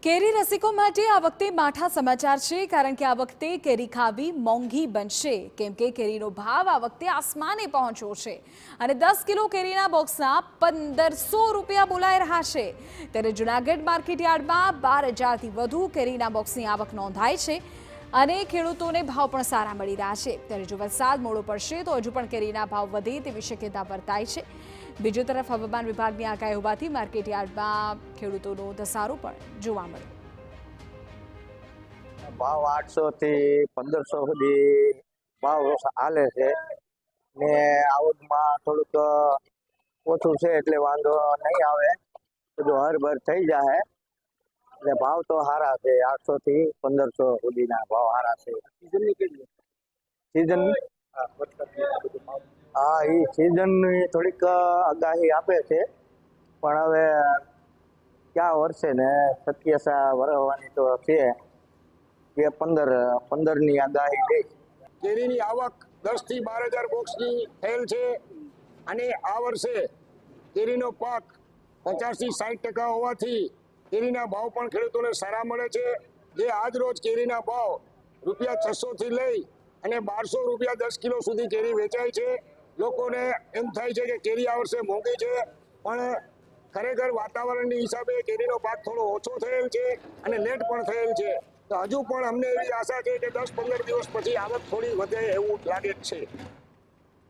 કેરી રસિકો માટે આ વખતે માઠા સમાચાર છે, કારણ કે આ વખતે કેરી ખાવી મોંઘી બનશે, કેમ કે કેરીનો ભાવ આ વખતે આસમાને પહોંચ્યો છે અને 10 કિલો કેરીના બોક્સના 1500 રૂપિયા બોલાઈ રહ્યા છે। ત્યારે જૂનાગઢ માર્કેટ યાર્ડમાં 12,000થી વધુ કેરીના બોક્સની આવક નોંધાઈ છે અને ખેડૂતોને ભાવ પણ સારા મળી રહ્યા છે। ત્યારે જો વરસાદ મોડો પડશે તો હજુ પણ કેરીના ભાવ વધે તેવી શક્યતા વર્તાય છે। બીજી તરફ હવામાન વિભાગની આગાહી હોવાથી માર્કેટ યાર્ડમાં ખેડૂતોનો ધસારો પણ જોવા મળ્યો। ભાવ 800 થી 1500 સુધી ભાવ હાલે છે ને આવકમાં થોડુંક ઓછું છે એટલે વાંધો નહીં આવે, બધું હરભર થઈ જાય એટલે ભાવ તો સારા છે। 800 થી 1500 સુધીના ભાવ સારા છે। સીઝન હા, એ સીઝનની થોડીક આગાહી આપે છે, પણ હવે ક્યાં વર્ષે ને શક્યતા વરસવાની તો છે કે 15ની આગાહી છે। કેરીની આવક 10 થી 12,000 બોક્સની થયેલ છે અને આ વર્ષે કેરીનો પાક 50 થી 60% હોવાથી કેરીના ભાવ પણ ખેડૂતોને સારા મળે છે। જે આજ રોજ કેરીના ભાવ ₹600 થી લઈ અને 1200 રૂપિયા 10 કિલો સુધી કેરી વેચાય છે। લોકોને એમ થાય છે કે કેરી આ વર્ષે મોંઘી છે, પણ ખરેખર વાતાવરણની હિસાબે કેરીનો પાક થોડો ઓછો થયેલ છે અને લેટ પણ થયેલ છે। તો હજુ પણ અમને એવી આશા છે કે 10-15 દિવસ પછી આવક થોડી વધે એવું લાગે છે।